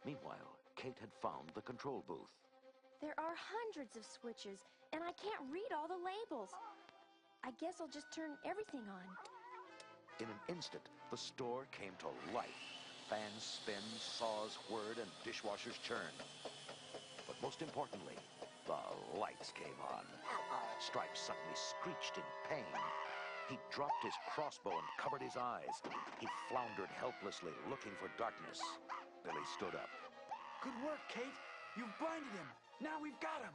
Meanwhile, Kate had found the control booth. There are hundreds of switches, and I can't read all the labels. I guess I'll just turn everything on. In an instant, the store came to life. Fans spin, saws whirred, and dishwashers churn. But most importantly, the lights came on. Stripes suddenly screeched in pain. He dropped his crossbow and covered his eyes. He floundered helplessly, looking for darkness. Billy stood up. Good work, Kate. You've blinded him. Now we've got him.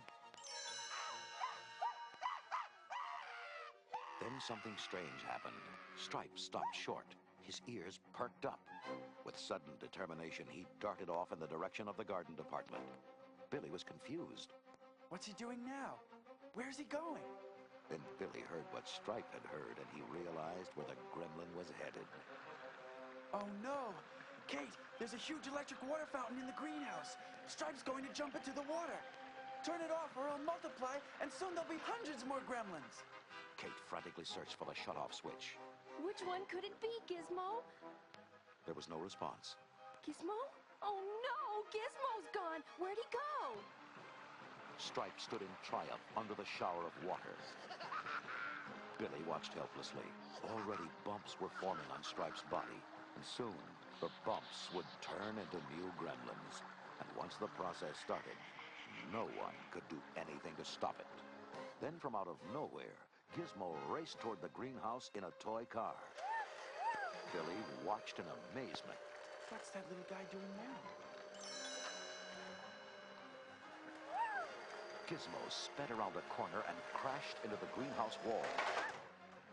Then something strange happened. Stripes stopped short. His ears perked up. With sudden determination, he darted off in the direction of the garden department. Billy was confused. What's he doing now? Where's he going? Then Billy heard what Stripe had heard, and he realized where the gremlin was headed. Oh no! Kate, there's a huge electric water fountain in the greenhouse. Stripe's going to jump into the water. Turn it off or it'll multiply, and soon there'll be hundreds more gremlins. Kate frantically searched for the shut-off switch. Which one could it be, Gizmo? There was no response. Gizmo? Oh no! Gizmo's gone! Where'd he go? Stripe stood in triumph under the shower of water. Billy watched helplessly. Already bumps were forming on Stripe's body, and soon the bumps would turn into new gremlins. And once the process started, no one could do anything to stop it. Then from out of nowhere, Gizmo raced toward the greenhouse in a toy car. Billy watched in amazement. What's that little guy doing now? Gizmo sped around a corner and crashed into the greenhouse wall.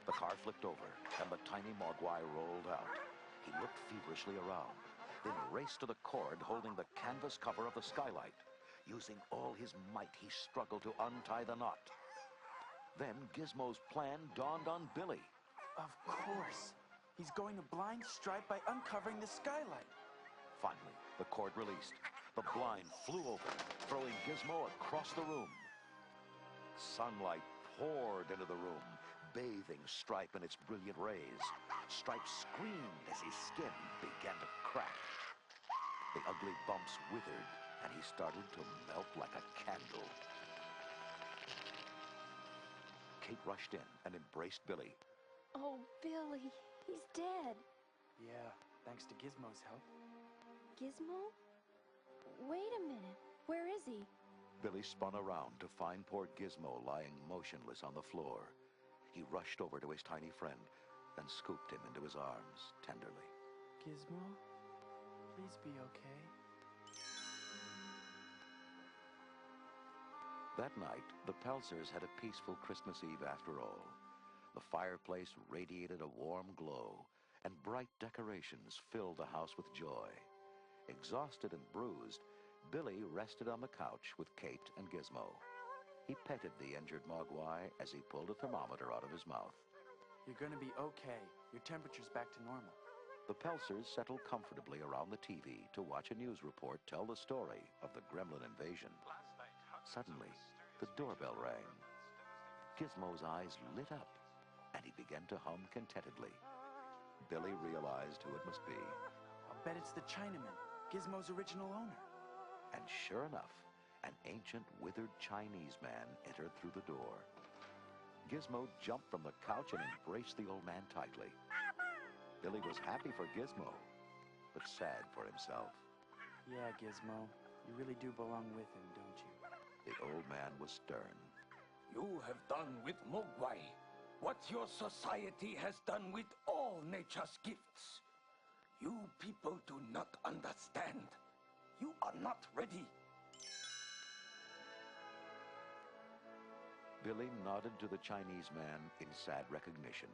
The car flipped over, and the tiny Mogwai rolled out. He looked feverishly around, then raced to the cord holding the canvas cover of the skylight. Using all his might, he struggled to untie the knot. Then Gizmo's plan dawned on Billy. Of course. He's going to blind Stripe by uncovering the skylight. Finally, the cord released. The blind flew open, throwing Gizmo across the room. Sunlight poured into the room, bathing Stripe in its brilliant rays. Stripe screamed as his skin began to crack. The ugly bumps withered, and he started to melt like a candle. Kate rushed in and embraced Billy. Oh, Billy, he's dead. Yeah, thanks to Gizmo's help. Gizmo? Wait a minute. Where is he? Billy spun around to find poor Gizmo lying motionless on the floor. He rushed over to his tiny friend and scooped him into his arms tenderly. Gizmo, please be okay. That night, the Pelzers had a peaceful Christmas Eve after all. The fireplace radiated a warm glow, and bright decorations filled the house with joy. Exhausted and bruised, Billy rested on the couch with Kate and Gizmo. He petted the injured Mogwai as he pulled a thermometer out of his mouth. You're gonna be okay. Your temperature's back to normal. The Pelzers settled comfortably around the TV to watch a news report tell the story of the gremlin invasion. Suddenly, the doorbell rang. Gizmo's eyes lit up, and he began to hum contentedly. Billy realized who it must be. I'll bet it's the Chinaman, Gizmo's original owner. And sure enough, an ancient, withered Chinese man entered through the door. Gizmo jumped from the couch and embraced the old man tightly. Billy was happy for Gizmo, but sad for himself. Yeah, Gizmo, you really do belong with him, don't you? The old man was stern. You have done with Mogwai what your society has done with all nature's gifts. You people do not understand. You are not ready. Billy nodded to the Chinese man in sad recognition.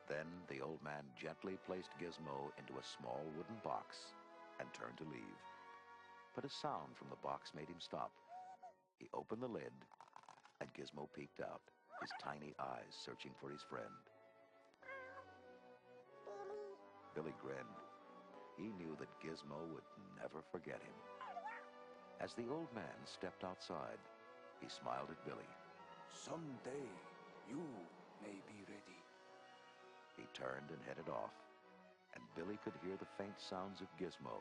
Then the old man gently placed Gizmo into a small wooden box and turned to leave. But a sound from the box made him stop. He opened the lid, and Gizmo peeked out, his tiny eyes searching for his friend. Billy grinned. He knew that Gizmo would never forget him. As the old man stepped outside, he smiled at Billy. Someday, you may be ready. He turned and headed off, and Billy could hear the faint sounds of Gizmo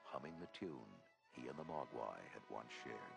humming the tune he and the Mogwai had once shared.